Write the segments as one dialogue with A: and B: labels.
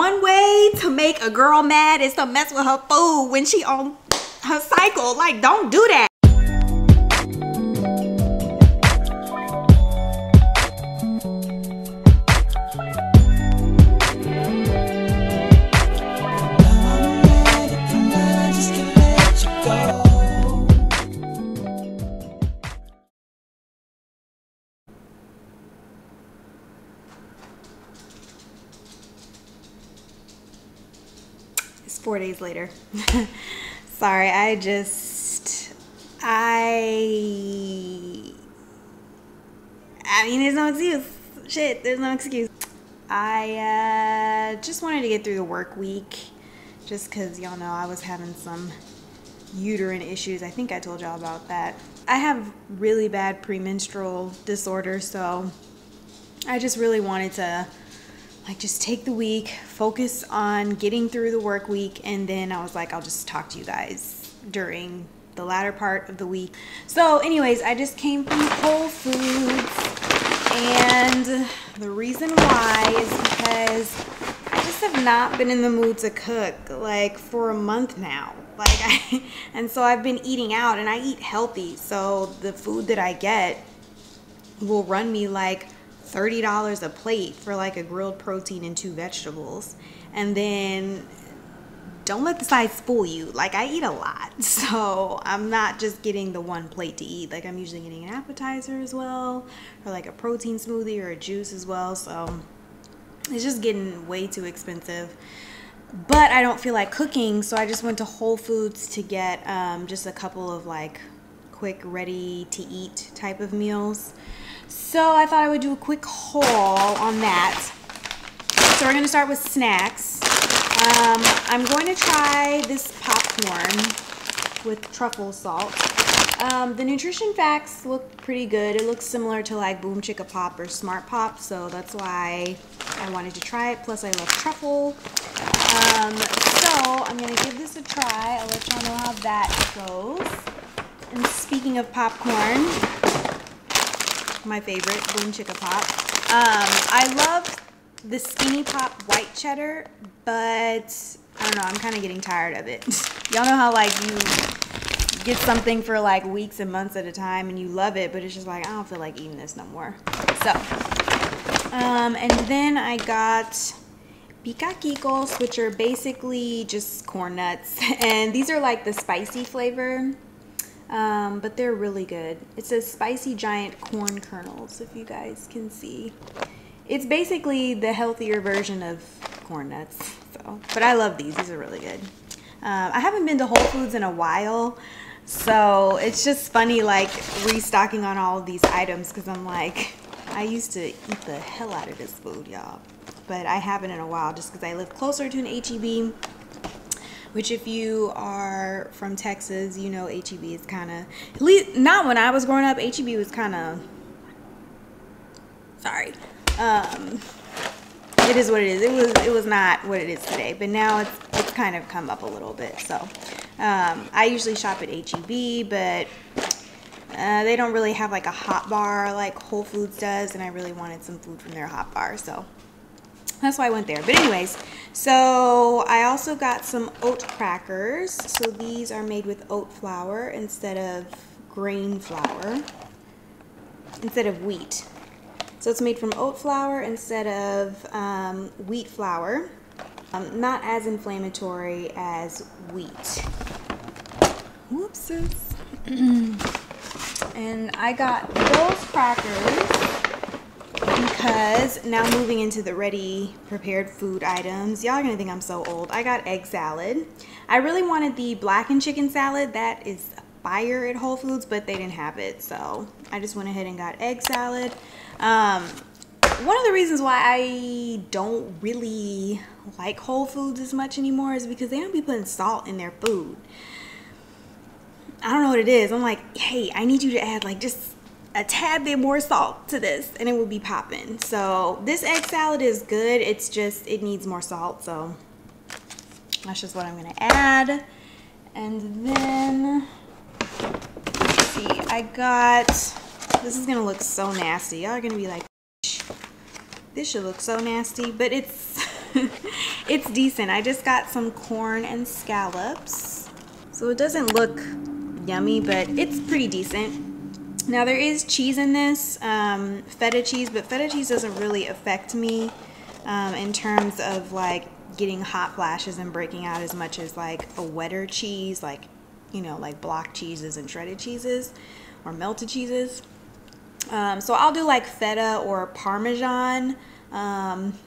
A: one way to make a girl mad is to mess with her food when she on her cycle. Like, don't do that. It's 4 days later. Sorry, I mean, there's no excuse. Shit, there's no excuse. I just wanted to get through the work week, just because y'all know I was having some uterine issues. I think I told y'all about that. I have really bad premenstrual disorder, so I just really wanted to like just take the week, focus on getting through the work week, and then I was like, I'll just talk to you guys during the latter part of the week. So anyways, I just came from Whole Foods, and the reason why is because I just have not been in the mood to cook like for a month now. And so I've been eating out, and I eat healthy, so the food that I get will run me like $30 a plate for like a grilled protein and 2 vegetables. And then don't let the size fool you. Like, I eat a lot, so I'm not just getting the one plate to eat. Like, I'm usually getting an appetizer as well, or like a protein smoothie or a juice as well. So it's just getting way too expensive. But I don't feel like cooking, so I just went to Whole Foods to get just a couple of like quick ready to eat type of meals. So I thought I would do a quick haul on that. So we're going to start with snacks. I'm going to try this popcorn with truffle salt. The nutrition facts look pretty good. It looks similar to like Boom Chicka Pop or Smart Pop, so that's why I wanted to try it. Plus I love truffle. So I'm going to give this a try. I'll let y'all know how that goes. And speaking of popcorn, my favorite, Boom Chicka Pop. I love the Skinny Pop white cheddar, but I don't know, I'm kind of getting tired of it. Y'all know how like you get something for like weeks and months at a time and you love it, but it's just like, I don't feel like eating this no more. So, and then I got picaquicos, which are basically just corn nuts, and these are like the spicy flavor. But they're really good. It says spicy giant corn kernels, if you guys can see. It's basically the healthier version of corn nuts. So, but I love these. These are really good. I haven't been to Whole Foods in a while, so it's just funny like restocking on all of these items, because I'm like, I used to eat the hell out of this food, y'all. But I haven't in a while just because I live closer to an H-E-B. Which, if you are from Texas, you know H-E-B is kind of, at least not when I was growing up, H-E-B was kind of, sorry, it is what it is. It was not what it is today, but now it's kind of come up a little bit. So I usually shop at H-E-B, but they don't really have like a hot bar like Whole Foods does, and I really wanted some food from their hot bar, so that's why I went there. But anyways, so I also got some oat crackers. So these are made with oat flour instead of grain flour, instead of wheat. So it's made from oat flour instead of wheat flour. Not as inflammatory as wheat. Whoopsies. And I got those crackers because now moving into the ready prepared food items, y'all are gonna think I'm so old. I got egg salad. I really wanted the blackened chicken salad. That is fire at Whole Foods, but they didn't have it, so I just went ahead and got egg salad. One of the reasons why I don't really like Whole Foods as much anymore is because they don't be putting salt in their food. I don't know what it is. I'm like, hey, I need you to add like just a tad bit more salt to this and it will be popping. So this egg salad is good. It's just, it needs more salt. So that's just what I'm going to add. And then, let's see, I got, this is going to look so nasty. Y'all are going to be like, this should look so nasty, but it's It's decent. I just got some corn and scallops. So it doesn't look yummy, but it's pretty decent. Now there is cheese in this, feta cheese, but feta cheese doesn't really affect me in terms of like getting hot flashes and breaking out as much as like a wetter cheese, like, you know, like block cheeses and shredded cheeses or melted cheeses. So I'll do like feta or Parmesan,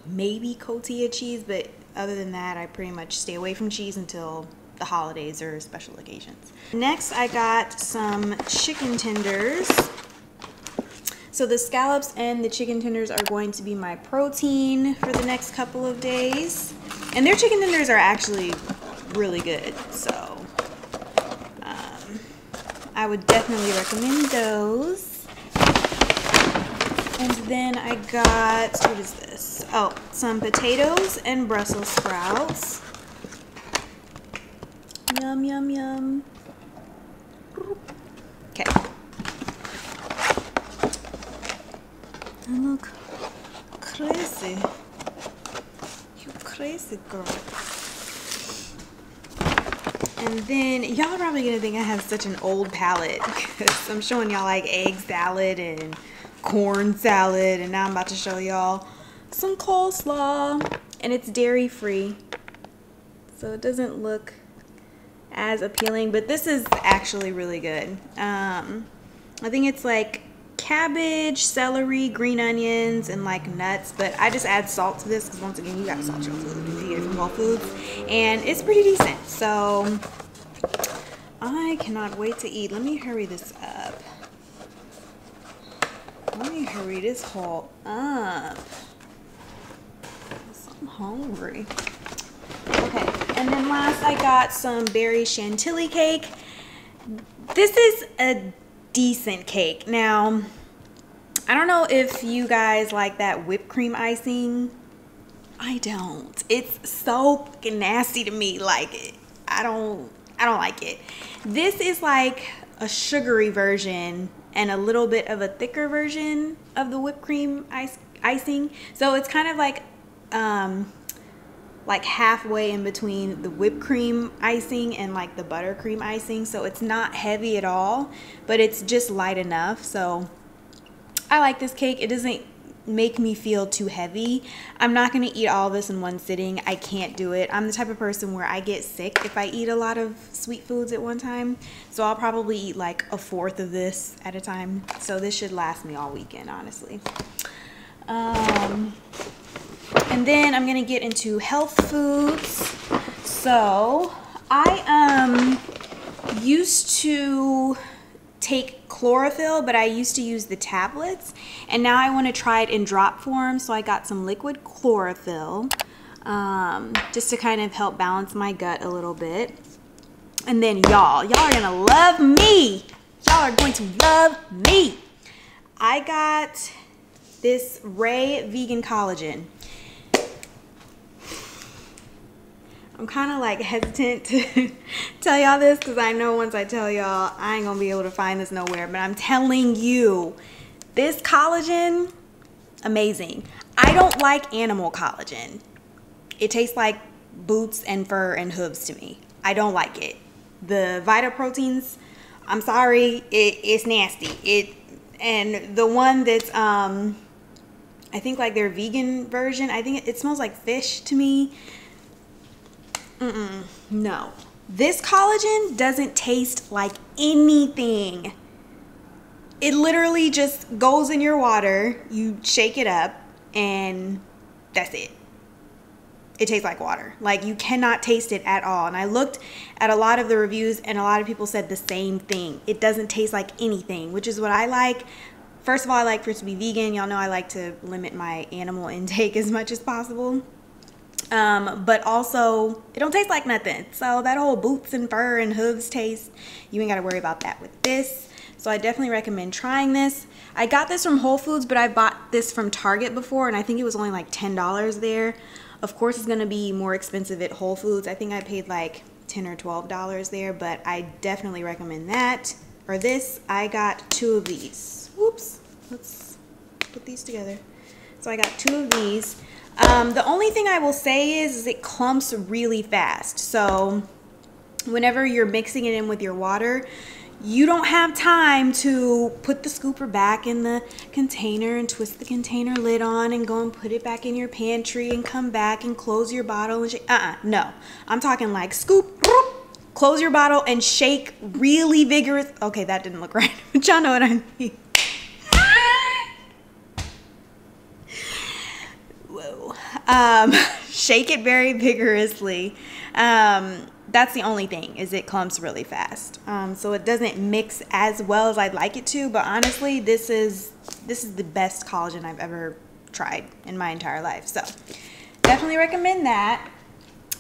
A: maybe cotija cheese, but other than that, I pretty much stay away from cheese until the holidays or special occasions. Next, I got some chicken tenders. So the scallops and the chicken tenders are going to be my protein for the next couple of days. And their chicken tenders are actually really good, so I would definitely recommend those. And then I got, what is this? Oh, some potatoes and Brussels sprouts. Yum, yum, yum. Okay. I look crazy. You crazy girl. And then y'all probably gonna think I have such an old palate because I'm showing y'all like egg salad and corn salad, and now I'm about to show y'all some coleslaw, and it's dairy free, so it doesn't look as appealing, but this is actually really good. I think it's like cabbage, celery, green onions, and like nuts, but I just add salt to this because once again, you gotta salt your food if you get it from Whole Foods, and it's pretty decent. So I cannot wait to eat. Let me hurry this up. Let me hurry this haul up. I'm hungry. Okay, and then last I got some berry chantilly cake. This is a decent cake. Now, I don't know if you guys like that whipped cream icing. I don't. It's so fucking nasty to me. Like, I don't like it. This is like a sugary version and a little bit of a thicker version of the whipped cream icing. So it's kind of like halfway in between the whipped cream icing and like the buttercream icing. So it's not heavy at all, but it's just light enough. So I like this cake. It doesn't make me feel too heavy. I'm not gonna eat all this in one sitting. I can't do it. I'm the type of person where I get sick if I eat a lot of sweet foods at one time. So I'll probably eat like a fourth of this at a time. So this should last me all weekend, honestly. And then I'm gonna get into health foods. So I used to take chlorophyll, but I used to use the tablets, and now I want to try it in drop form. So I got some liquid chlorophyll just to kind of help balance my gut a little bit. And then y'all are gonna love me. Y'all are going to love me. I got this Ray vegan collagen. I'm kind of like hesitant to tell y'all this because I know once I tell y'all, I ain't gonna be able to find this nowhere. But I'm telling you, this collagen, amazing. I don't like animal collagen. It tastes like boots and fur and hooves to me. I don't like it. The Vita Proteins, I'm sorry, it's nasty. And the one that's I think like their vegan version, I think it smells like fish to me. No. This collagen doesn't taste like anything. It literally just goes in your water, you shake it up, and that's it. It tastes like water. Like, you cannot taste it at all. And I looked at a lot of the reviews, and a lot of people said the same thing. It doesn't taste like anything, which is what I like. First of all, I like for it to be vegan. Y'all know I like to limit my animal intake as much as possible. But also, it don't taste like nothing. So that whole boots and fur and hooves taste, you ain't got to worry about that with this. So I definitely recommend trying this. I got this from Whole Foods, but I bought this from Target before, and I think it was only like $10 there. Of course, it's going to be more expensive at Whole Foods. I think I paid like $10 or $12 there, but I definitely recommend that. For this, I got 2 of these. Whoops. Let's put these together. So I got 2 of these. The only thing I will say is it clumps really fast. So whenever you're mixing it in with your water, you don't have time to put the scooper back in the container and twist the container lid on and go and put it back in your pantry and come back and close your bottle and shake. No. I'm talking like scoop, close your bottle and shake really vigorous. Okay, that didn't look right, but y'all know what I mean. Whoa. Shake it very vigorously. That's the only thing, is it clumps really fast. So it doesn't mix as well as I'd like it to, but honestly, this is the best collagen I've ever tried in my entire life. So definitely recommend that.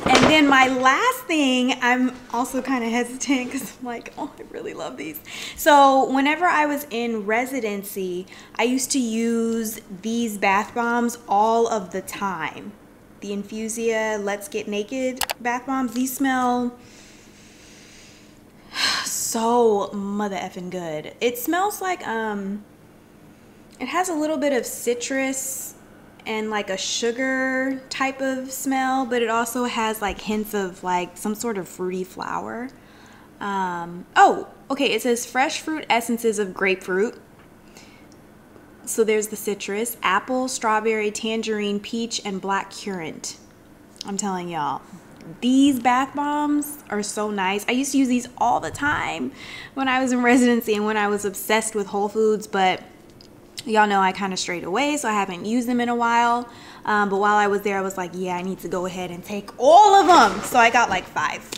A: And then my last thing, I'm also kind of hesitant because I'm like, oh, I really love these. So whenever I was in residency, I used to use these bath bombs all of the time. The Infusia Let's Get Naked bath bombs. These smell so mother effing good. It smells like it has a little bit of citrus and like a sugar type of smell, but it also has like hints of like some sort of fruity flower. Oh, okay, it says fresh fruit essences of grapefruit. So there's the citrus, apple, strawberry, tangerine, peach, and black currant. I'm telling y'all, these bath bombs are so nice. I used to use these all the time when I was in residency and when I was obsessed with Whole Foods, but y'all know I kind of strayed away, so I haven't used them in a while. But while I was there, I was like, yeah, I need to go ahead and take all of them. So I got like 5.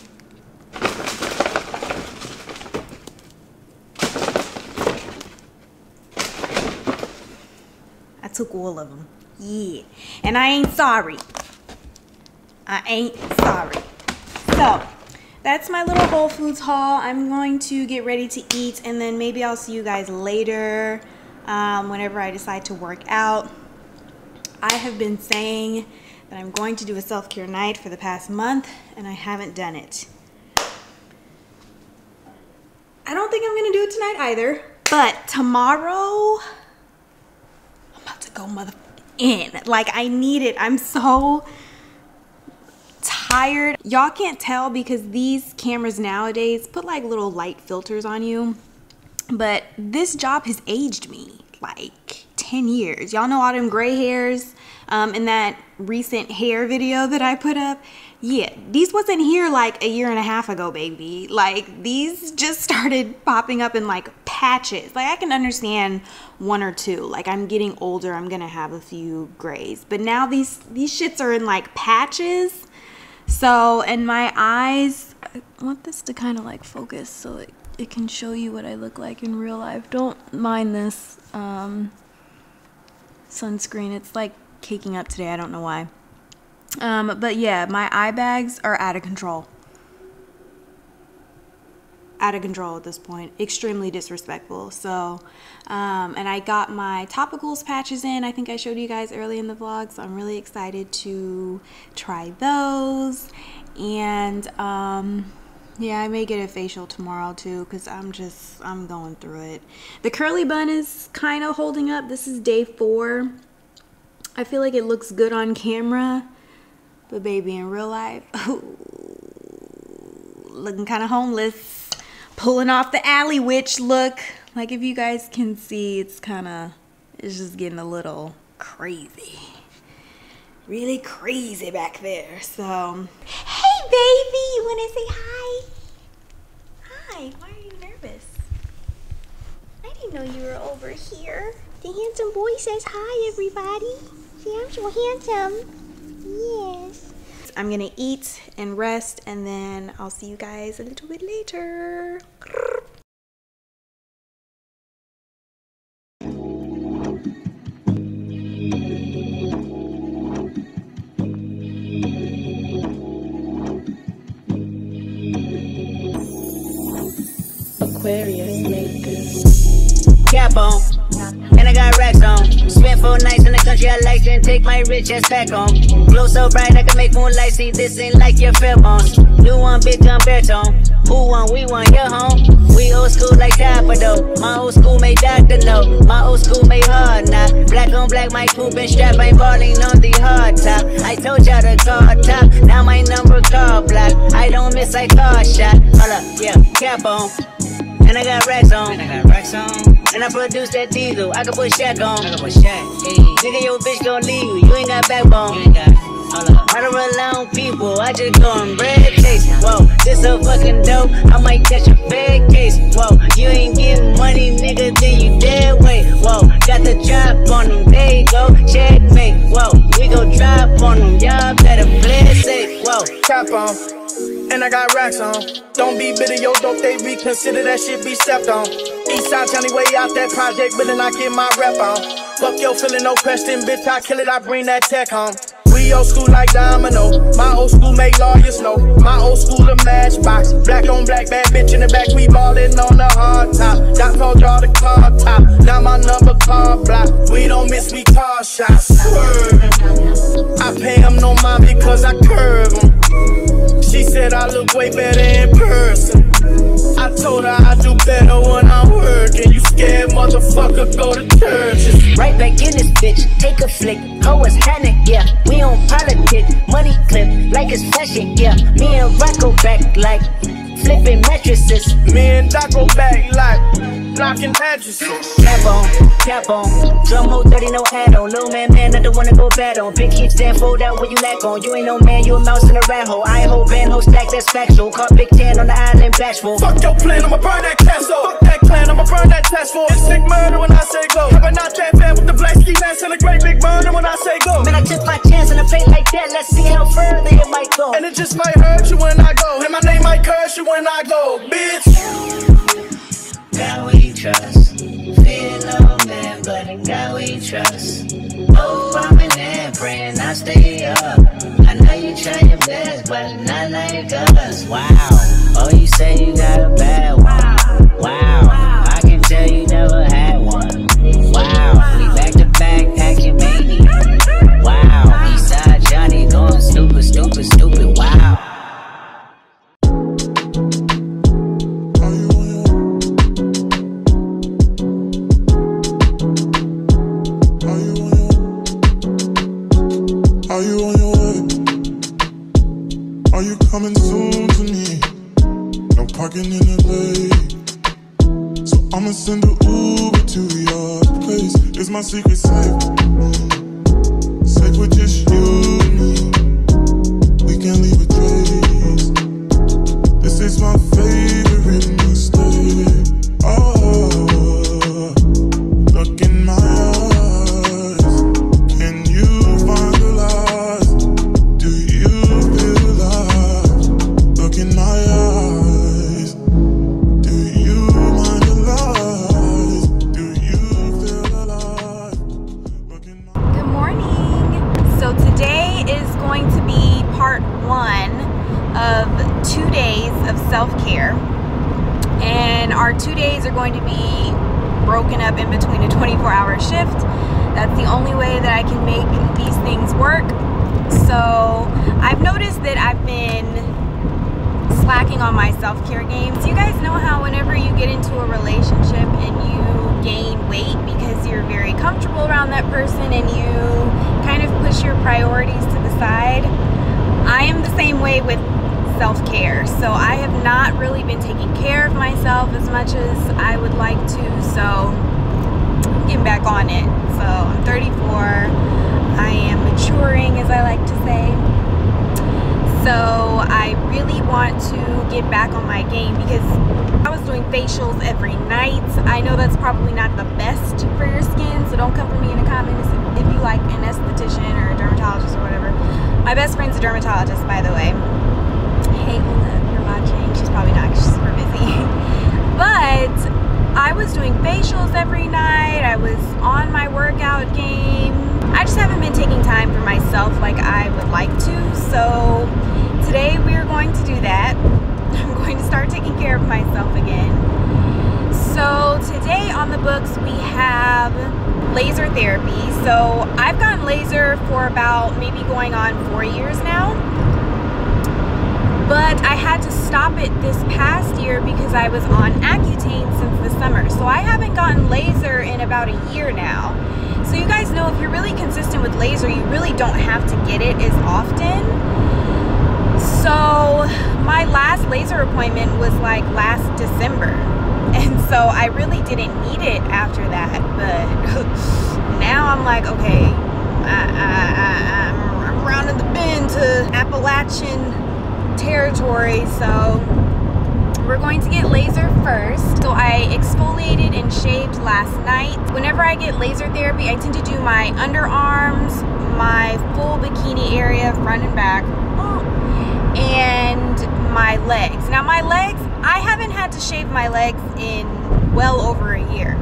A: I took all of them. Yeah. And I ain't sorry. I ain't sorry. So that's my little Whole Foods haul. I'm going to get ready to eat, and then maybe I'll see you guys later whenever I decide to work out. I have been saying that I'm going to do a self-care night for the past month, and I haven't done it. I don't think I'm going to do it tonight either, but tomorrow I'm about to go motherfucking in. Like, I need it. I'm so tired. Y'all can't tell because these cameras nowadays put like little light filters on you, but this job has aged me like 10 years. Y'all know all them gray hairs in that recent hair video that I put up? Yeah, these wasn't here like a year and a half ago, baby. Like, these just started popping up in like patches. Like, I can understand 1 or 2. Like, I'm getting older, I'm gonna have a few grays, but now these shits are in like patches. So, and my eyes, I want this to kind of like focus so it can show you what I look like in real life. Don't mind this sunscreen. It's like caking up today. I don't know why. But yeah, my eye bags are out of control. Out of control at this point. Extremely disrespectful. So, and I got my topicals patches in. I think I showed you guys early in the vlog. So I'm really excited to try those. And, yeah, I may get a facial tomorrow too, because I'm going through it. The curly bun is kind of holding up. This is day 4. I feel like it looks good on camera, but baby, in real life, looking kind of homeless. Pulling off the alley witch look. Like, if you guys can see, it's just getting a little crazy. Really crazy back there. So, hey baby, you wanna say hi? Hi, why are you nervous? I didn't know you were over here. The handsome boy says hi, everybody. See, I'm so handsome. Yes. I'm gonna eat and rest, and then I'll see you guys a little bit later.
B: Aquarius makers. Cap on, and I got racks on. Spent 4 nights in the country I like, and take my rich ass back home. Glow so bright I can make moonlight see. This ain't like your fair bones. New one, big gun, baritone. Who won? We won. Your home. We old school like Dapper though. My old school made Dr. No. My old school made hard now. Black on black, my poop and strap. Ain't balling on the hard top. miss like car shot. Hold up, yeah, cap on. And I got racks on. And I produce that diesel. I can put Shaq on. Nigga, your bitch gon' leave you. You ain't got backbone. I don't rely on people. I just go on bread chase. Whoa, this a fucking dope. I might catch a bad case. Whoa, you ain't getting money, nigga, then you dead weight. Whoa, got the drop on them. There you go, checkmate. Whoa, we go drop on them. Y'all better play it safe. Whoa,
C: Cap on. And I got racks on. Don't be bitter, yo, dope, they reconsider that shit be stepped on. Eastside Johnny way out that project, but then I get my rep on. Fuck your feeling, no question, bitch, I kill it, I bring that tech home. We old school like domino. My old school make lawyers know. My old school a matchbox. Black on black, bad bitch in the back, we ballin' on the hard top. Doc told y'all the car top. Now my number car block. We don't miss, we car shots. I pay them no mind because I curve them. She said I look way better in person. I told her I do better when I'm working. You scared motherfucker, go to churches.
B: right back in this bitch, take a flick. Hoe is Hannah, yeah. We on politics, money clip like it's fashion, yeah. Me and Rock go back like flipping mattresses.
C: Me and Doc go back like blocking addresses.
B: Cap on, drum hole 30, no hat on. Little man, I don't wanna go bad on. Big kids stand fold out when you lack on. You ain't no man, you a mouse in a rat hole. I hold band, ho stack, that's factual. Caught Big 10 on the island, bashful.
C: Fuck your plan, I'ma burn that castle. Fuck that clan, I'ma burn that task force. It's sick murder when I say go. Have I not that fan with the black ski mask and a great big murder when I say go.
B: Man, I took my chance and I played like that. Let's see how further it might go.
C: And it just might hurt you when I go. And my name might curse you when I go, bitch.
B: God we trust. Fear no man, but in God we trust. Oh, I'm in there praying, I stay up. I know you try your best, but not like us. Wow. Oh, you say you got a bad one. Wow. I can tell you never had one. Wow. We back to back, acting maniac. Wow. Eastside Johnny going stupid, stupid, stupid. Wow.
D: Are you on your way? Are you coming soon to me? No parking in LA, so I'ma send an Uber to your place. Is my secret safe? Safe with just you and me. We can't leave a trace. This is my favorite mistake. Oh, look in my eyes. Can you find the lies? Do you feel alive? Look in my eyes. Do you mind the lies? Do you feel alive? Look in my
A: Good morning. So today is going to be part 1 of 2 days of self-care. And our 2 days are going to be broken up in between a 24-hour shift. That's the only way that I can make these things work. So I've noticed that I've been slacking on my self-care games. You guys know how whenever you get into a relationship and you gain weight because you're very comfortable around that person and you kind of push your priorities to the side? I am the same way with self-care. So I have not really been taking care of myself as much as I would like to. So I'm getting back on it. So I'm 34. I am maturing, as I like to say. So I really want to get back on my game because I was doing facials every night. I know that's probably not the best for your skin, so don't come for me in the comments if you like an esthetician or a dermatologist or whatever. My best friend's a dermatologist, by the way. Hey Ola, if you're watching, she's probably not because she's super busy. But I was doing facials every night. I was on my workout game. I just haven't been taking time for myself like I would like to. So today we are going to do that. I'm going to start taking care of myself again. So today on the books we have laser therapy. So I've gotten laser for about maybe going on 4 years now. But I had to stop it this past year because I was on Accutane since the summer. So I haven't gotten laser in about a year now. So you guys know if you're really consistent with laser, you really don't have to get it as often. So my last laser appointment was like last December, and so I really didn't need it after that, but now I'm like, okay, I'm rounding the bend to Appalachian territory, so we're going to get laser first. So I exfoliated and shaved last night. Whenever I get laser therapy, I tend to do my underarms, my full bikini area, front and back, and my legs. Now my legs, I haven't had to shave my legs in well over a year.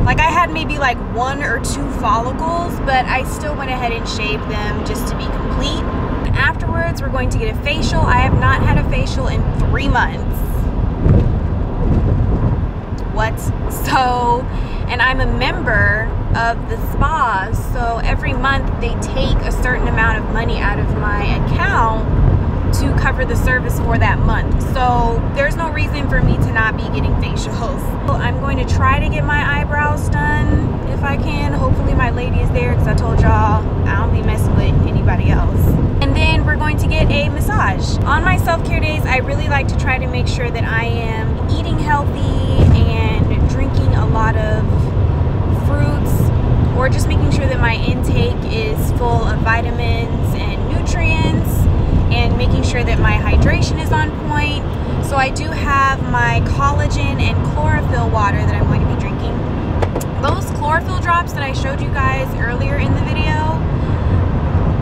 A: Like I had maybe like 1 or 2 follicles, but I still went ahead and shaved them just to be complete. Afterwards, we're going to get a facial. I have not had a facial in 3 months. What? So, and I'm a member of the spas, so every month they take a certain amount of money out of my account to cover the service for that month. So there's no reason for me to not be getting facials. I'm going to try to get my eyebrows done if I can. Hopefully my lady is there, because I told y'all I don't be messing with anybody else. And then we're going to get a massage. On my self-care days, I really like to try to make sure that I am eating healthy and drinking a lot of fruits, or just making sure that my intake is full of vitamins and nutrients, and making sure that my hydration is on point. So I do have my collagen and chlorophyll water that I'm going to be drinking. Those chlorophyll drops that I showed you guys earlier in the video,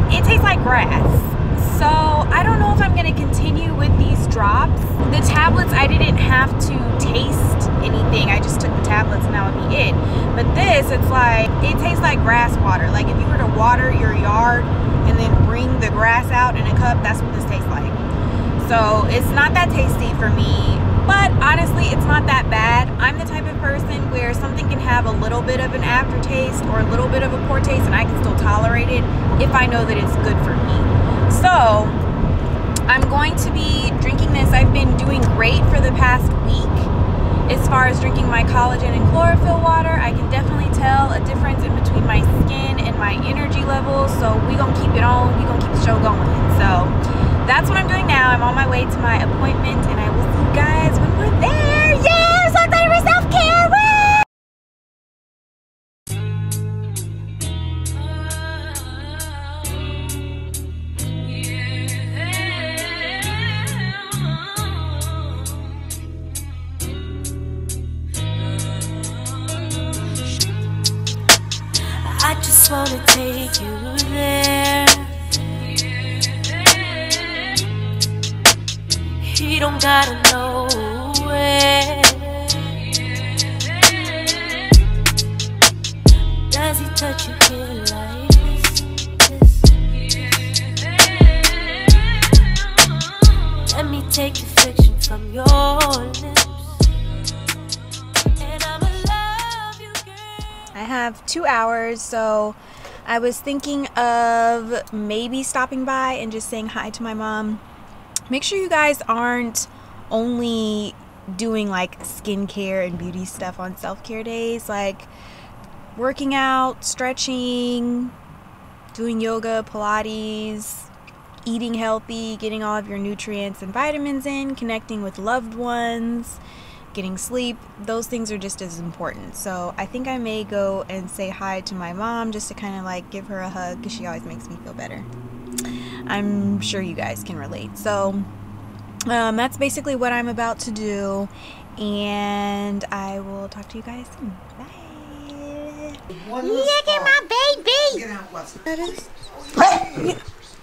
A: it tastes like grass. So I don't know if I'm going to continue with these drops. The tablets, I didn't have to taste anything. I just took the tablets and that would be it. But this, it's like, it tastes like grass water. Like if you were to water your yard and then bring the grass out in a cup, that's what this tastes like. So it's not that tasty for me, but honestly, it's not that bad. I'm the type of person where something can have a little bit of an aftertaste or a little bit of a poor taste, and I can still tolerate it if I know that it's good for me. So I'm going to be drinking this. I've been doing great for the past week as far as drinking my collagen and chlorophyll water. I can definitely tell a difference in between my skin and my energy levels. So we're gonna keep it on, we're gonna keep the show going. So that's what I'm doing now. I'm on my way to my appointment, and I will see you guys when we're there. Yeah, I'm so excited for self-care. Woo!
E: I just wanna take you there. He don't gotta know where. Does he touch you here like this? Let me take the friction from your lips, and I'ma love you, girl.
A: I have 2 hours, so I was thinking of maybe stopping by and just saying hi to my mom. Make sure you guys aren't only doing like skincare and beauty stuff on self-care days, like working out, stretching, doing yoga, Pilates, eating healthy, getting all of your nutrients and vitamins in, connecting with loved ones, getting sleep. Those things are just as important. So I think I may go and say hi to my mom just to kind of like give her a hug, because she always makes me feel better. I'm sure you guys can relate. So that's basically what I'm about to do, and I will talk to you guys soon. Bye. Look at my baby.
F: Get out, what's
A: That is.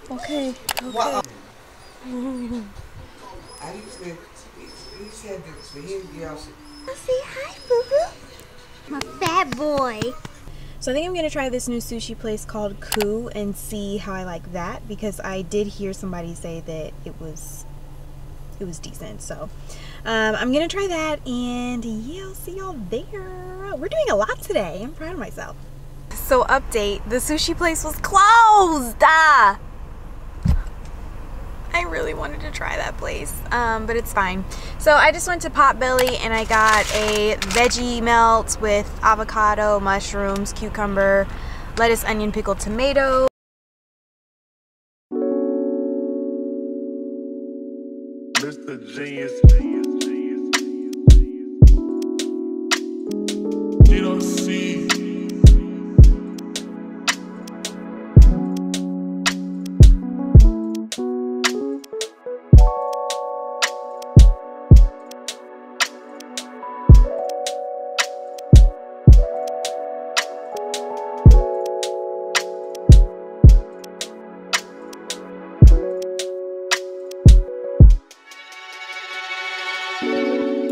A: Okay.
F: I used to, he said that for him, he also.
A: Say hi, boo-boo. My fat boy. So I think I'm going to try this new sushi place called Shoooooot and see how I like that, because I did hear somebody say that it was decent. So I'm going to try that, and yeah, I'll see y'all there. We're doing a lot today. I'm proud of myself. So update, the sushi place was closed. I really wanted to try that place, but it's fine. So I just went to Potbelly and I got a veggie melt with avocado, mushrooms, cucumber, lettuce, onion, pickled tomato.
D: Mr. Genius. You don't see.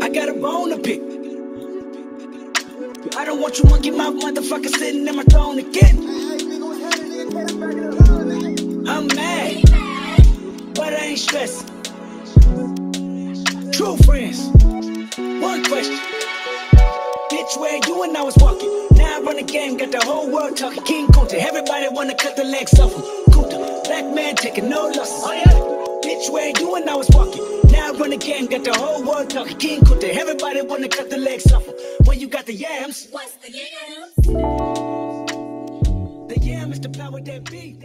B: I got a bone to pick. I don't want you monkey mouth motherfucker sitting in my throne again. I'm mad, but I ain't stressing. True friends, one question. Bitch, where you and I was walking. Now I run the game, got the whole world talking. King Kunta, everybody wanna cut the legs off him. Kunta, black man taking no losses. Oh yeah. Bitch, where you and I was walking. Now I run the game, got the whole world talking. King Kunta, everybody wanna cut the legs off him. When you got the yams. What's the yams? The yam is the power that be.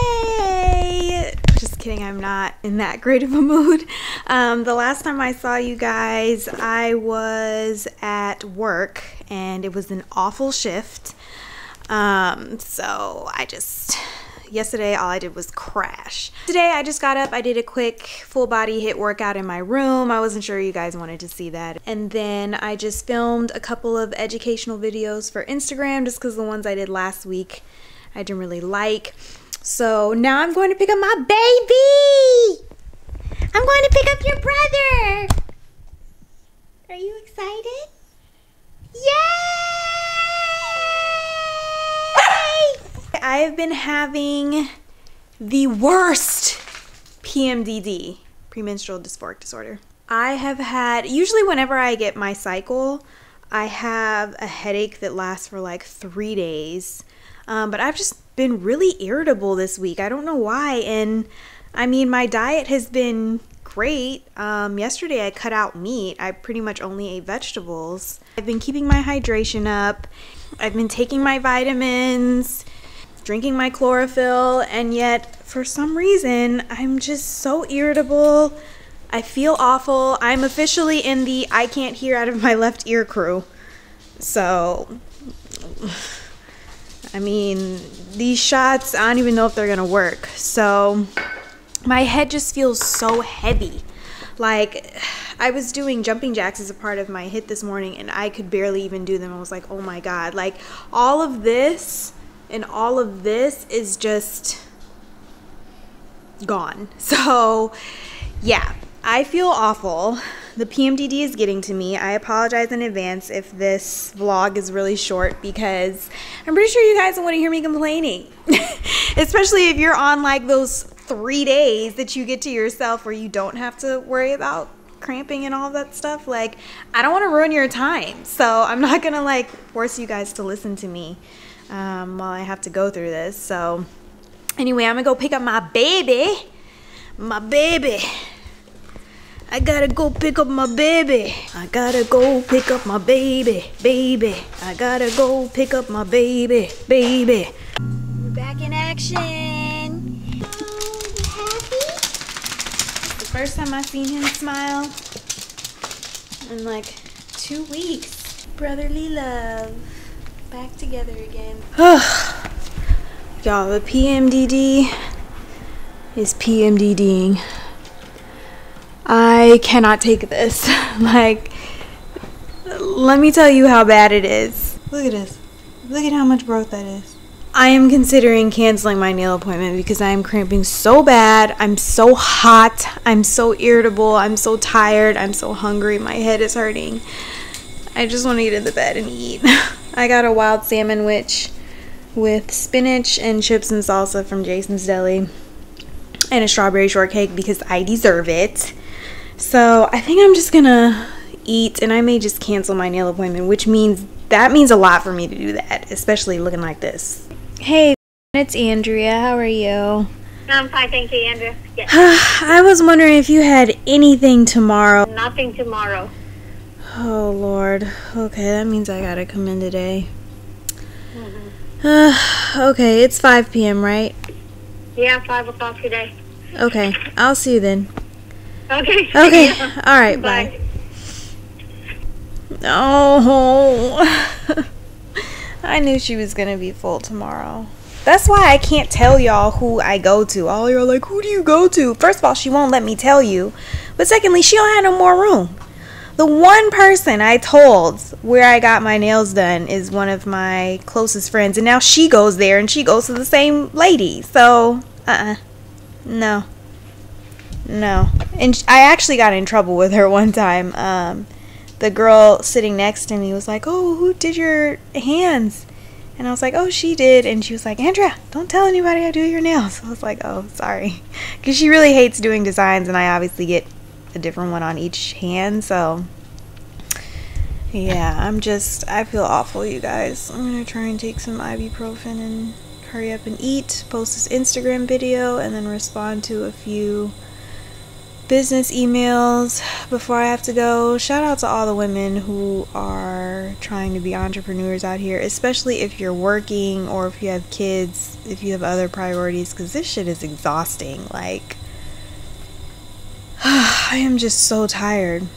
A: Hey! Just kidding, I'm not in that great of a mood. The last time I saw you guys, I was at work and it was an awful shift. So yesterday all I did was crash. Today I just got up, I did a quick full body HIIT workout in my room. I wasn't sure you guys wanted to see that. And then I just filmed a couple of educational videos for Instagram just because the ones I did last week I didn't really like. So now I'm going to pick up my baby! I'm going to pick up your brother! Are you excited? Yay! I have been having the worst PMDD, premenstrual dysphoric disorder. I have had, usually whenever I get my cycle, I have a headache that lasts for like 3 days. But I've just been really irritable this week. I don't know why. And I mean, my diet has been great. Yesterday I cut out meat. I pretty much only ate vegetables. I've been keeping my hydration up. I've been taking my vitamins, drinking my chlorophyll, and yet for some reason I'm just so irritable. I feel awful. I'm officially in the I can't hear out of my left ear crew. So, I mean, these shots, I don't even know if they're gonna work. So, my head just feels so heavy. Like, I was doing jumping jacks as a part of my HIIT this morning and I could barely even do them. I was like, oh my God. Like, all of this and all of this is just gone. So, yeah, I feel awful. The PMDD is getting to me. I apologize in advance if this vlog is really short because I'm pretty sure you guys don't want to hear me complaining. Especially if you're on like those 3 days that you get to yourself where you don't have to worry about cramping and all that stuff. Like, I don't want to ruin your time. So I'm not going to like force you guys to listen to me while I have to go through this. So anyway, I'm going to go pick up my baby. My baby. I gotta go pick up my baby. I gotta go pick up my baby, baby. I gotta go pick up my baby, baby. We're back in action. Oh, you happy? It's the first time I've seen him smile in like 2 weeks. Brotherly love. Back together again. Y'all, the PMDD is PMDDing. I cannot take this. Like, let me tell you how bad it is. Look at this. Look at how much growth that is. I am considering canceling my nail appointment because I am cramping so bad. I'm so hot. I'm so irritable. I'm so tired. I'm so hungry. My head is hurting. I just want to get in the bed and eat. I got a wild salmon witch with spinach and chips and salsa from Jason's Deli and a strawberry shortcake because I deserve it. So I think I'm just gonna eat and I may just cancel my nail appointment, which means that means a lot for me to do that, especially looking like this. Hey, it's Andrea. How are you?
G: I'm fine, thank you, Andrea. Yes.
A: I was wondering if you had anything tomorrow.
G: Nothing tomorrow.
A: Oh, Lord. Okay, that means I gotta come in today. Okay, it's 5 p.m., right?
G: Yeah, 5 o'clock today.
A: Okay, I'll see you then.
G: Okay.
A: Okay.
G: Yeah.
A: All right. Bye. Oh. I knew she was going to be full tomorrow. That's why I can't tell y'all who I go to. All y'all are like, who do you go to? First of all, she won't let me tell you. But secondly, she don't have no more room. The one person I told where I got my nails done is one of my closest friends. And now she goes there and she goes to the same lady. So, no. No. And I actually got in trouble with her one time. The girl sitting next to me was like, oh, who did your hands? And I was like, oh, she did. And she was like, Andrea, don't tell anybody I do your nails. I was like, oh, sorry. Because she really hates doing designs, and I obviously get a different one on each hand. So, yeah, I feel awful, you guys. I'm going to try and take some ibuprofen and hurry up and eat, post this Instagram video, and then respond to a few business emails before I have to go. Shout out to all the women who are trying to be entrepreneurs out here, especially if you're working or if you have kids, if you have other priorities, because this shit is exhausting. Like, I am just so tired.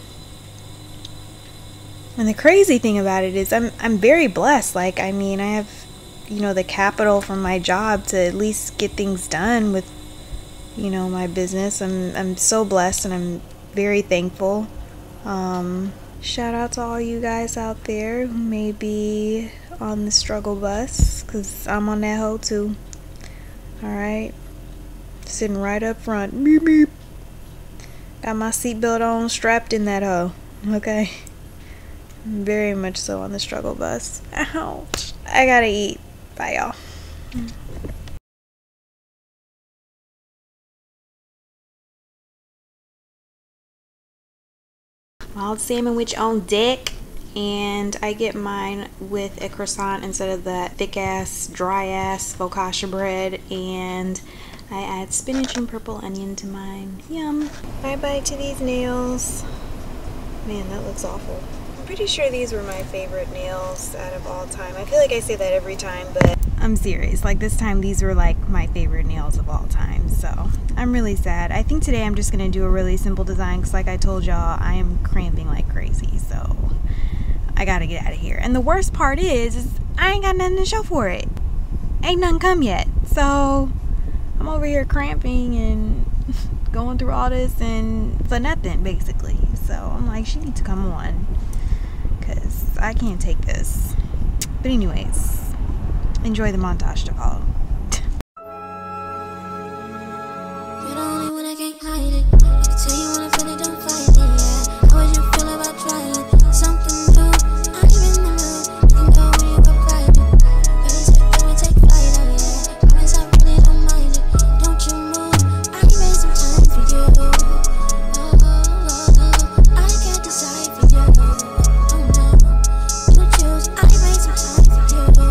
A: And the crazy thing about it is I'm very blessed. Like, I mean, I have, you know, the capital from my job to at least get things done with, you know, my business. I'm so blessed and I'm very thankful. Shout out to all you guys out there who may be on the struggle bus, because I'm on that hoe too. Alright, sitting right up front. Beep beep. Got my seatbelt on, strapped in that hoe. Okay, very much so on the struggle bus. Ouch. I gotta eat. Bye, y'all. Wild sandwich on deck, and I get mine with a croissant instead of that thick ass, dry ass focaccia bread, and I add spinach and purple onion to mine. Yum. Bye bye to these nails. Man, that looks awful. I'm pretty sure these were my favorite nails out of all time. I feel like I say that every time, but I'm serious. Like, this time these were like my favorite nails of all time. So I'm really sad. I think today I'm just gonna do a really simple design, because like I told y'all, I am cramping like crazy, so I gotta get out of here. And the worst part is I ain't got nothing to show for it. Ain't nothing come yet. So I'm over here cramping and going through all this and for nothing, basically. So I'm like, she needs to come on, because I can't take this. But anyways, enjoy the montage to follow.
E: You're the only one I can't hide it. I can tell you when I feel it, don't fight it, yeah. How would you feel about trying something new? I'm in the mood. You can go when you go private. Baby, take you and take flight, oh yeah. Promise I really don't mind it. Don't you move. I can make some time for you. I can't decide for you. Oh no, you choose. I can make some time for you.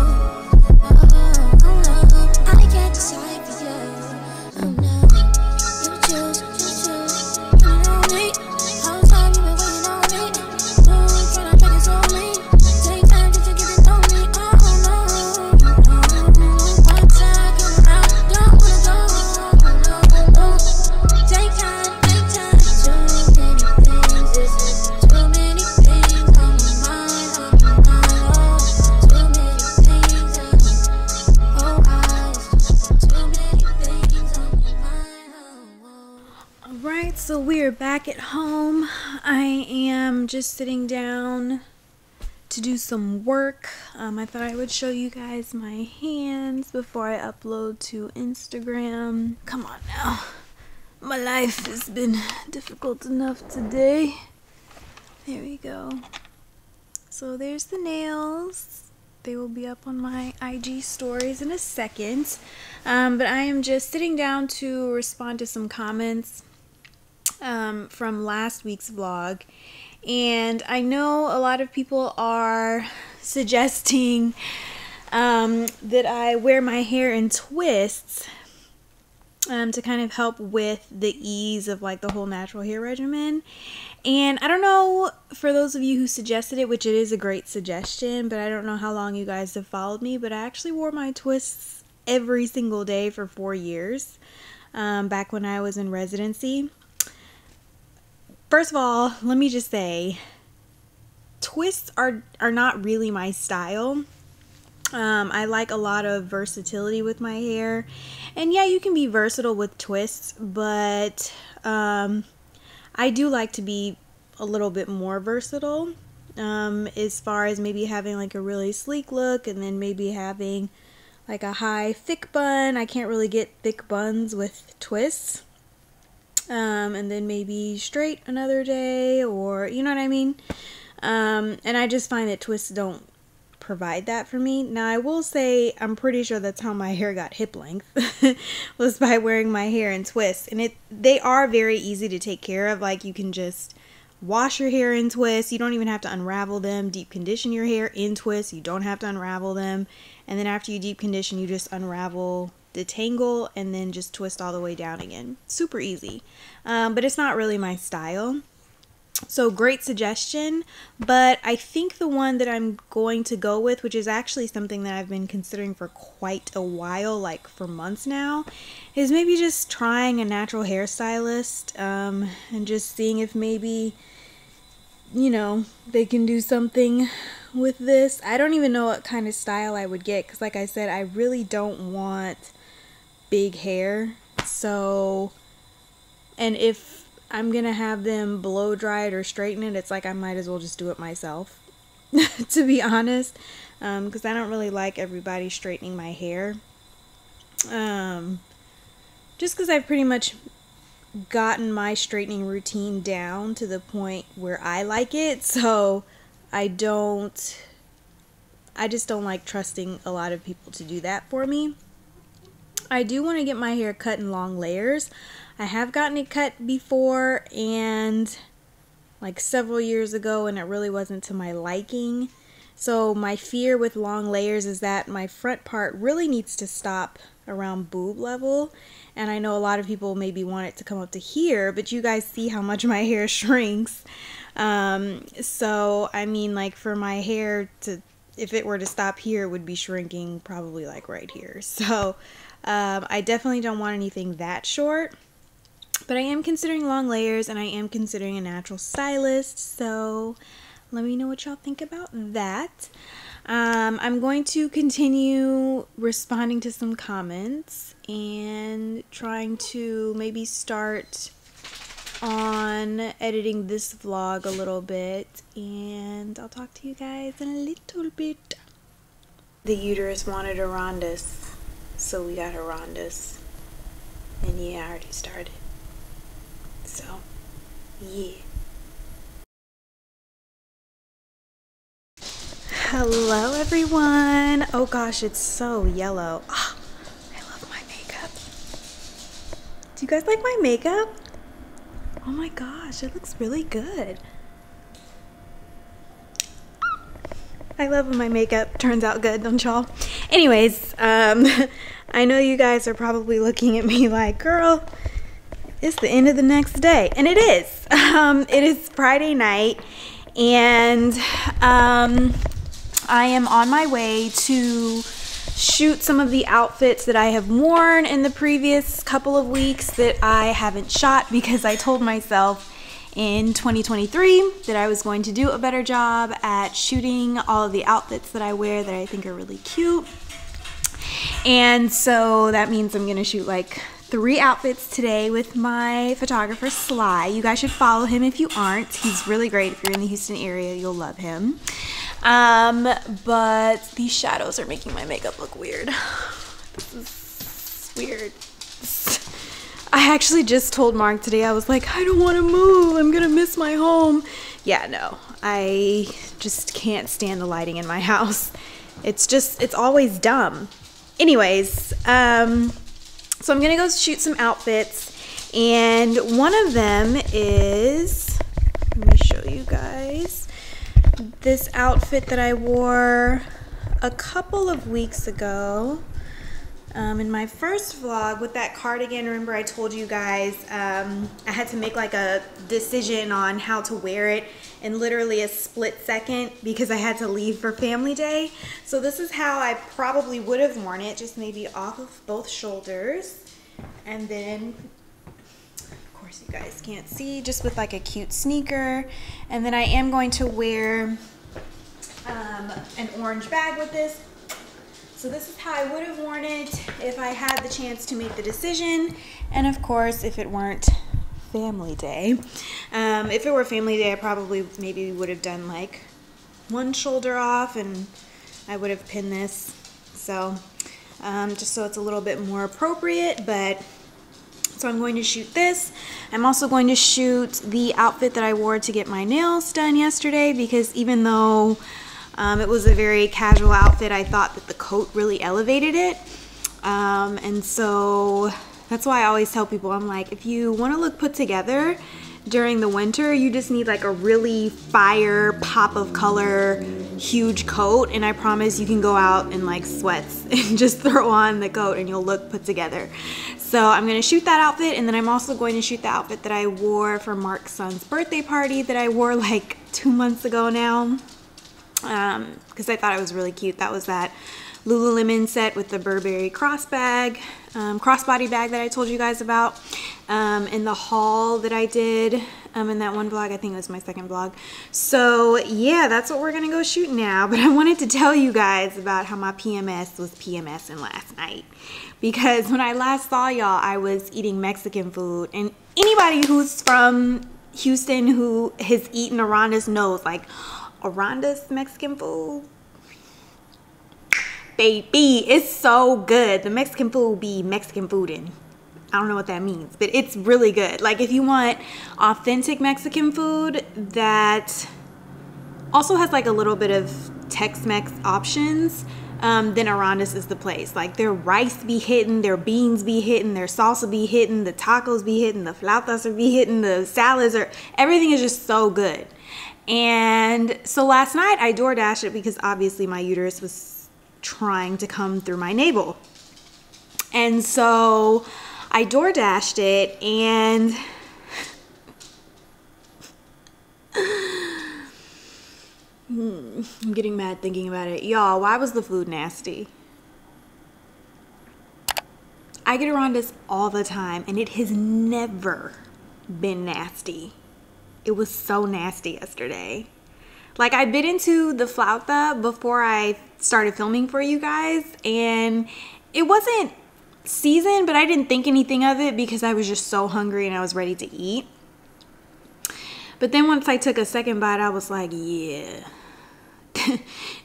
E: I can't decide for you. Oh no, you choose, you know me. Whole time you been waiting on me. Ooh, tryna take it slowly. Take time just to get it on me. Oh no, one time come around, don't wanna go. Take time, too many things. Too many things on my mind, Too many things oh eyes. Too many things on my mind.
A: Alright, so we're back at home. I am just sitting down to do some work. I thought I would show you guys my hands before I upload to Instagram. Come on now. My life has been difficult enough today. There we go. So there's the nails. They will be up on my IG stories in a second. But I am just sitting down to respond to some comments from last week's vlog. And I know a lot of people are suggesting that I wear my hair in twists to kind of help with the ease of like the whole natural hair regimen. And I don't know, for those of you who suggested it, which it is a great suggestion, but I don't know how long you guys have followed me, but I actually wore my twists every single day for 4 years, back when I was in residency. first of all, let me just say, twists are not really my style. I like a lot of versatility with my hair. And yeah, you can be versatile with twists, but I do like to be a little bit more versatile. As far as maybe having like a really sleek look and then maybe having like a high thick bun. I can't really get thick buns with twists. And then maybe straight another day, or you know what I mean? And I just find that twists don't provide that for me. Now I will say I'm pretty sure that's how my hair got hip length was by wearing my hair in twists, and they are very easy to take care of. Like, you can just wash your hair in twists. You don't even have to unravel them. Deep condition your hair in twists. You don't have to unravel them. And then after you deep condition, you just unravel, detangle, and then just twist all the way down again. Super easy. But it's not really my style. So great suggestion, but I think the one that I'm going to go with, which is actually something that I've been considering for quite a while, like for months now, is maybe just trying a natural hairstylist, and just seeing if maybe, you know, they can do something with this. I don't even know what kind of style I would get, because like I said, I really don't want big hair. So, and if I'm gonna have them blow dry it or straighten it, it's like I might as well just do it myself, to be honest, because I don't really like everybody straightening my hair, just because I've pretty much gotten my straightening routine down to the point where I like it. So I just don't like trusting a lot of people to do that for me. I do want to get my hair cut in long layers. I have gotten it cut before, and like several years ago, and it really wasn't to my liking. So my fear with long layers is that my front part really needs to stop around boob level, and I know a lot of people maybe want it to come up to here, but you guys see how much my hair shrinks. So I mean, like, for my hair to, if it were to stop here, it would be shrinking probably like right here. So I definitely don't want anything that short. But I am considering long layers, and I am considering a natural stylist, so let me know what y'all think about that. I'm going to continue responding to some comments and trying to maybe start on editing this vlog a little bit, and I'll talk to you guys in a little bit. The uterus wanted a rondus, so we got a rondus, and yeah, I already started. So, yeah. Hello, everyone. Oh gosh, it's so yellow. Oh, I love my makeup. Do you guys like my makeup? Oh my gosh, it looks really good. I love when my makeup turns out good, don't y'all? Anyways, I know you guys are probably looking at me like, girl, it's the end of the next day, and it is. It is Friday night, and I am on my way to shoot some of the outfits that I have worn in the previous couple of weeks that I haven't shot, because I told myself in 2023 that I was going to do a better job at shooting all of the outfits that I wear that I think are really cute. And so that means I'm gonna shoot like 3 outfits today with my photographer Sly. You guys should follow him if you aren't. He's really great. If you're in the Houston area, you'll love him. But these shadows are making my makeup look weird. This is weird. I actually just told Mark today, I was like, I don't want to move. I'm gonna miss my home. Yeah, no, I just can't stand the lighting in my house. It's always dumb. Anyways, so I'm gonna go shoot some outfits, and one of them is, let me show you guys, this outfit that I wore a couple of weeks ago in my first vlog with that cardigan. Remember I told you guys I had to make like a decision on how to wear it in literally a split second because I had to leave for family day. So this is how I probably would have worn it, just maybe off of both shoulders, and then of course you guys can't see, just with like a cute sneaker. And then I am going to wear an orange bag with this. So this is how I would have worn it if I had the chance to make the decision. And of course, if it weren't family day. If it were family day, I probably maybe would have done like one shoulder off and I would have pinned this. So just so it's a little bit more appropriate, but so I'm going to shoot this. I'm also going to shoot the outfit that I wore to get my nails done yesterday, because even though it was a very casual outfit, I thought that the coat really elevated it. And so that's why I always tell people, I'm like, if you want to look put together during the winter, you just need like a really fire pop of color huge coat, and I promise you can go out in like sweats and just throw on the coat and you'll look put together. So I'm going to shoot that outfit, and then I'm also going to shoot the outfit that I wore for Mark's son's birthday party that I wore like 2 months ago now, because I thought it was really cute. That was that Lululemon set with the Burberry crossbody bag that I told you guys about in the haul that I did in that one vlog. I think it was my second vlog. So yeah, that's what we're gonna go shoot now. But I wanted to tell you guys about how my PMS was PMSing last night, because when I last saw y'all, I was eating Mexican food, and anybody who's from Houston who has eaten Aranda's knows, like, Aranda's Mexican food, baby, it's so good. The Mexican food be Mexican foodin'. I don't know what that means, but it's really good. Like, if you want authentic Mexican food that also has like a little bit of Tex-Mex options, then Aranda's is the place. Like, their rice be hitting, their beans be hitting, their salsa be hitting, the tacos be hitting, the flautas are be hitting, the salads are, everything is just so good. And so last night I door dashed it because obviously my uterus was trying to come through my navel. And so I door dashed it, and I'm getting mad thinking about it. Y'all, why was the food nasty? I get around this all the time, and it has never been nasty. It was so nasty yesterday. Like, I bit into the flauta before I started filming for you guys, and it wasn't seasoned, but I didn't think anything of it because I was just so hungry and I was ready to eat. But then once I took a second bite, I was like, yeah,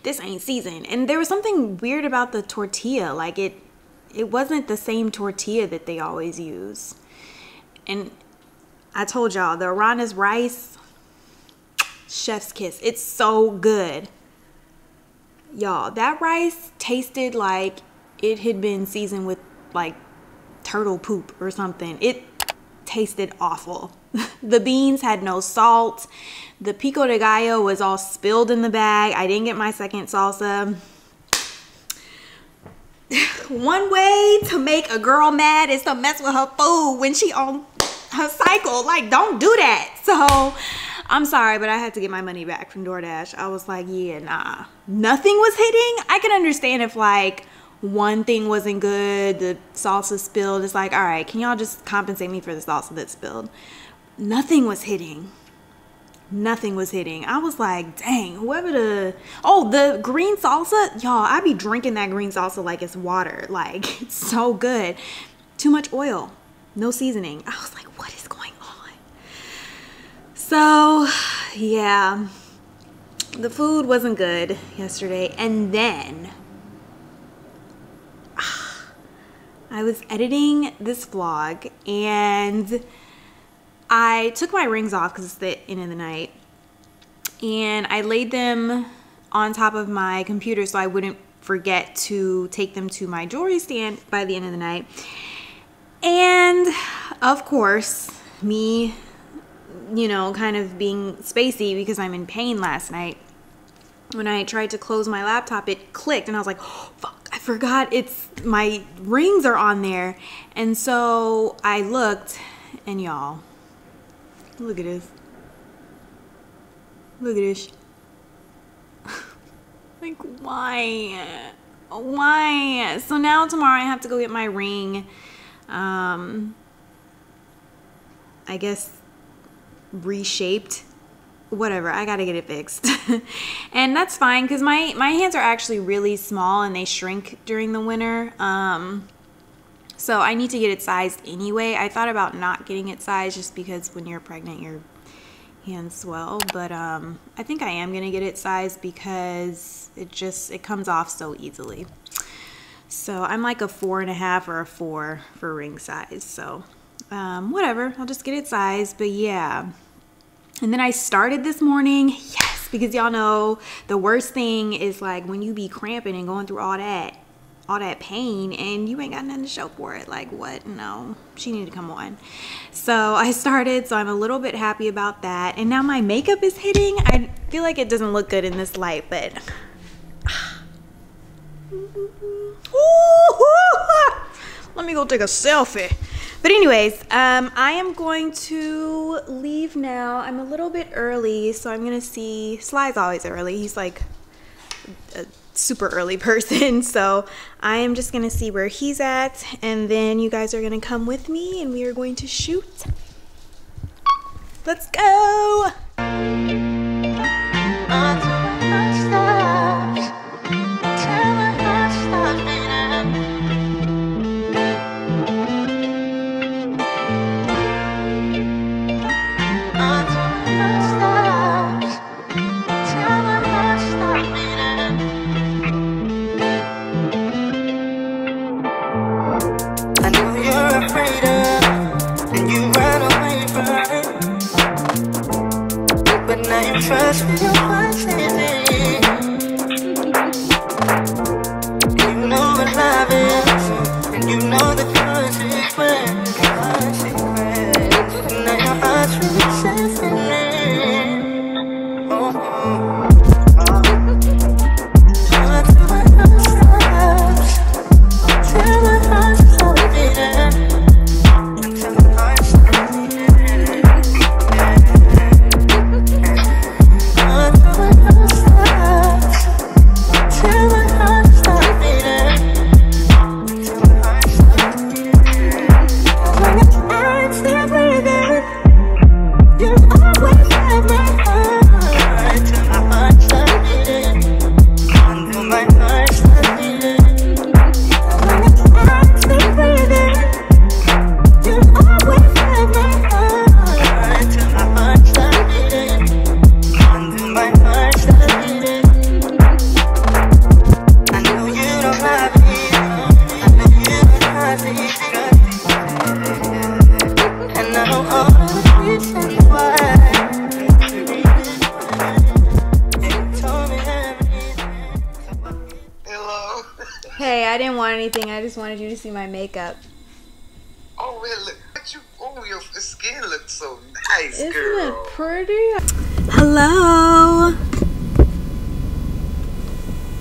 A: this ain't seasoned. And there was something weird about the tortilla. Like, it wasn't the same tortilla that they always use. And I told y'all, the Aranda's rice, chef's kiss. It's so good. Y'all, that rice tasted like it had been seasoned with like turtle poop or something. It tasted awful. The beans had no salt. The pico de gallo was all spilled in the bag. I didn't get my second salsa. One way to make a girl mad is to mess with her food when she on her cycle. Like, don't do that. So I'm sorry, but I had to get my money back from DoorDash. I was like, yeah, nah. Nothing was hitting. I can understand if like one thing wasn't good, the salsa spilled. It's like, all right, can y'all just compensate me for the salsa that spilled? Nothing was hitting. Nothing was hitting. I was like, dang, whoever the green salsa, y'all, I be drinking that green salsa like it's water. Like, it's so good. Too much oil, no seasoning. I was like, what is going on? So, yeah, the food wasn't good yesterday. And then I was editing this vlog, and I took my rings off because it's the end of the night, and I laid them on top of my computer so I wouldn't forget to take them to my jewelry stand by the end of the night. And of course, me, you know, kind of being spacey because I'm in pain last night, when I tried to close my laptop, it clicked, and I was like, oh, fuck, I forgot my rings are on there. And so I looked, and y'all, look at this. Look at this. Like, why? Why? So now tomorrow I have to go get my ring I guess, reshaped. Whatever, I gotta get it fixed. And that's fine because my hands are actually really small and they shrink during the winter. So I need to get it sized anyway. I thought about not getting it sized just because when you're pregnant your hands swell, but I think I am gonna get it sized because it comes off so easily. So I'm like a 4.5 or a 4 for ring size. So whatever, I'll just get it sized. But yeah. And then I started this morning, yes, because y'all know the worst thing is like when you be cramping and going through all that pain and you ain't got nothing to show for it. Like, what? No, she needed to come on. So I started, so I'm a little bit happy about that. And now my makeup is hitting. I feel like it doesn't look good in this light, but let me go take a selfie. But anyways, I am going to leave now. I'm a little bit early, so I'm gonna see. Sly's always early. He's like a super early person, so I am just gonna see where he's at, and then you guys are gonna come with me, and we are going to shoot. Let's go.
B: Trust me, your heart's easy. You know what love is, and you know the consequence. And now your heart's really set for me. Oh. Until my heart stops, till my heart stops beating, until my heart stops beating.
A: Hey, I didn't want anything. I just wanted you to see my makeup.
F: Oh, really? Your skin looks so nice,
A: Isn't
F: girl.
A: it pretty? Hello.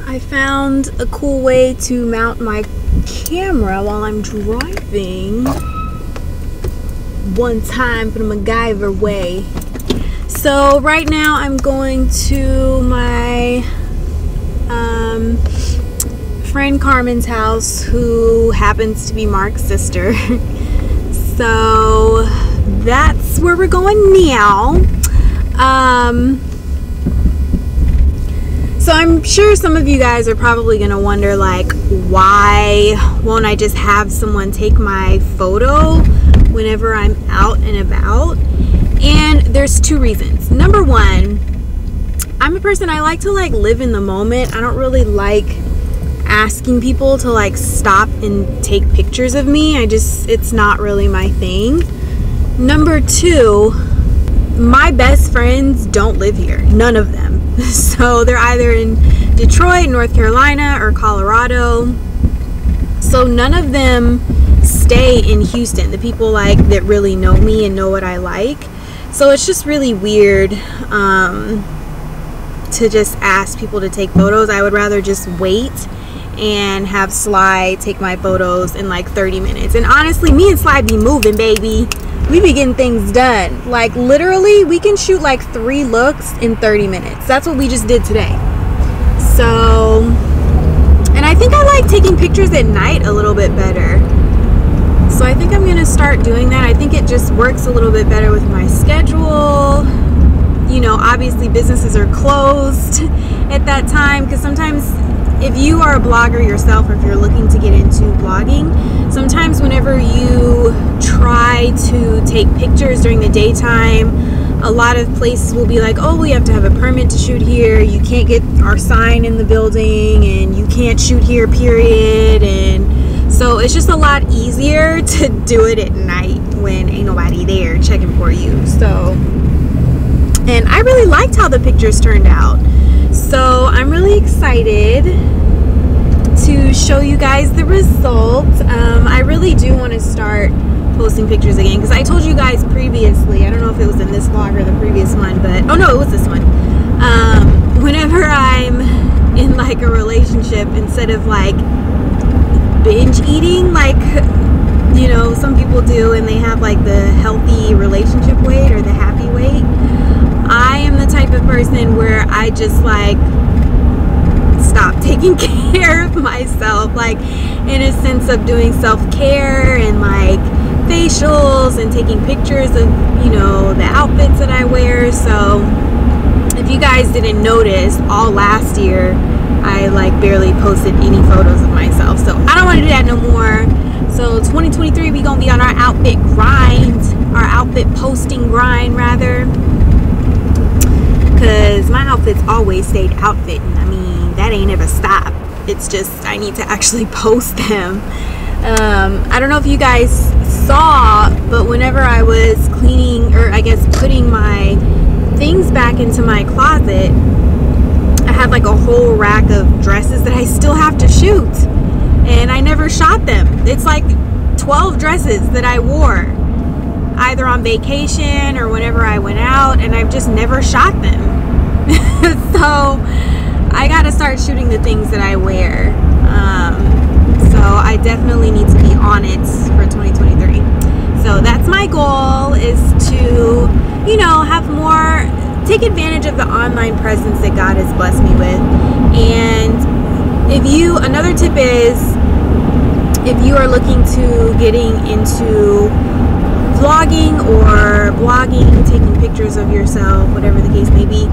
A: I found a cool way to mount my camera while I'm driving. One time for the MacGyver way. So right now I'm going to my friend Carmen's house, who happens to be Mark's sister. So that's where we're going now. So I'm sure some of you guys are probably gonna wonder, like, why won't I just have someone take my photo whenever I'm out and about? And there's two reasons. Number one, I'm a person, I like to like live in the moment. I don't really like asking people to like stop and take pictures of me. It's not really my thing. Number two, my best friends don't live here. None of them. So they're either in Detroit, North Carolina, or Colorado. So none of them stay in Houston. The people like that really know me and know what I like. So it's just really weird to just ask people to take photos. I would rather just wait and have Sly take my photos in like 30 minutes. And honestly, me and Sly be moving, baby. We be getting things done. Like literally, we can shoot like 3 looks in 30 minutes. That's what we just did today. So, and I think I like taking pictures at night a little bit better. So So I think I'm gonna start doing that. I think it just works a little bit better with my schedule. You know, obviously businesses are closed at that time, because sometimes if you are a blogger yourself, or if you're looking to get into blogging, sometimes whenever you try to take pictures during the daytime, a lot of places will be like, oh, we have to have a permit to shoot here, you can't get our sign in the building, and you can't shoot here, period. And so it's just a lot easier to do it at night when ain't nobody there checking for you. So, and I really liked how the pictures turned out. So I'm really excited to show you guys the result. I really do want to start posting pictures again, because I told you guys previously, I don't know if it was in this vlog or the previous one, but oh no, it was this one. Whenever I'm in like a relationship, instead of like binge eating like, you know, some people do, and they have like the healthy relationship weight or the happy weight, I am the type of person where I just like stop taking care of myself, like in a sense of doing self-care and like facials and taking pictures of, you know, the outfits that I wear. So if you guys didn't notice, all last year I like barely posted any photos of myself, so I don't want to do that no more. So 2023 we gonna be on our outfit grind, our outfit posting grind rather, because my outfits always stayed outfitting. I mean, that ain't ever stopped. It's just I need to actually post them. I don't know if you guys saw, but whenever I was cleaning, or I guess putting my things back into my closet, I had like a whole rack of dresses that I still have to shoot, and I never shot them. It's like 12 dresses that I wore either on vacation or whenever I went out, and I've just never shot them. So I gotta start shooting the things that I wear. So I definitely need to be on it for 2023. So that's my goal, is to, you know, have more, take advantage of the online presence that God has blessed me with. And if you, another tip is, if you are looking to getting into vlogging or blogging, taking pictures of yourself, whatever the case may be,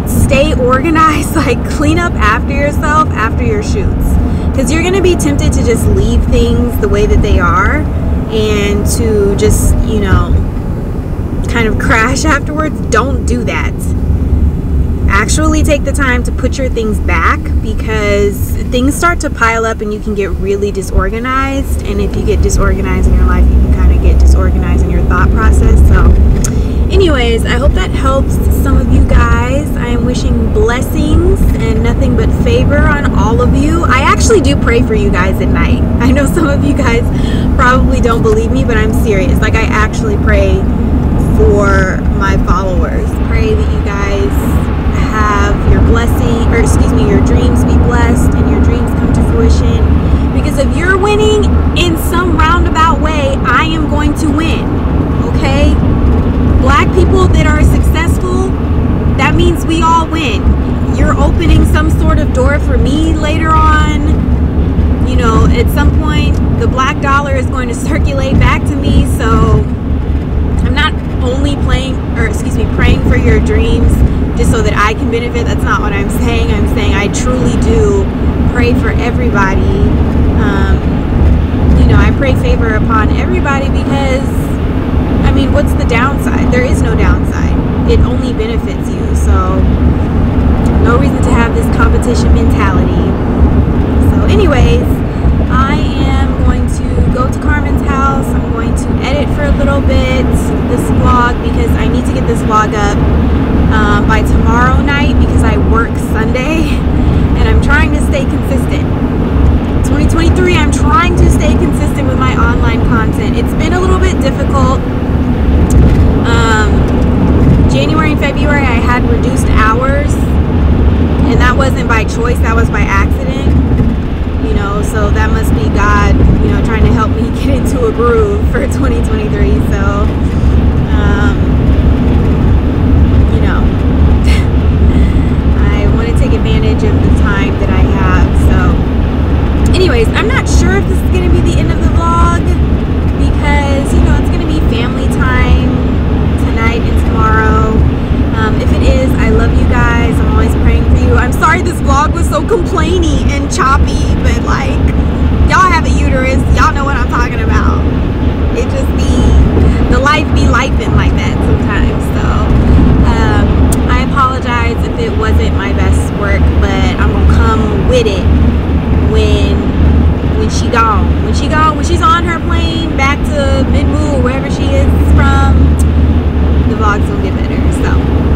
A: stay organized, like clean up after yourself after your shoots, because you're going to be tempted to just leave things the way that they are and to just, you know, kind of crash afterwards. Don't do that. Actually take the time to put your things back, because things start to pile up and you can get really disorganized, and if you get disorganized in your life, you can kind of get disorganized in your thought process. So anyways, I hope that helps some of you guys. I am wishing blessings and nothing but favor on all of you. I actually do pray for you guys at night. I know some of you guys probably don't believe me, but I'm serious. Like, I actually pray for my followers. Pray that you guys have your blessing, or excuse me, your dreams be blessed and your dreams come to fruition. Because if you're winning in some roundabout way, I am going to win. Okay? Black people that are successful, that means we all win. You're opening some sort of door for me later on. You know, at some point, the black dollar is going to circulate back to me. So I'm not only praying for your dreams just so that I can benefit. That's not what I'm saying. I'm saying I truly do pray for everybody. You know, I pray favor upon everybody, because I mean, what's the downside? There is no downside. It only benefits you. So no reason to have this competition mentality. So anyways, I am going to go to Carmen's house. I'm going to edit for a little bit this vlog, because I need to get this vlog up by tomorrow night, because I work Sunday and I'm trying to stay consistent. 2023, I'm trying to stay consistent with my online content. It's been a little bit difficult. January and February I had reduced hours, and that wasn't by choice, that was by accident, you know, so that must be God, you know, trying to help me get into a groove for 2023. So you know, I want to take advantage of the time that I have. So anyways, I'm not sure if this is going to be the end of the vlog, with it when she gone. When she's on her plane back to Midmu or wherever she is from, the vlog's gonna get better. So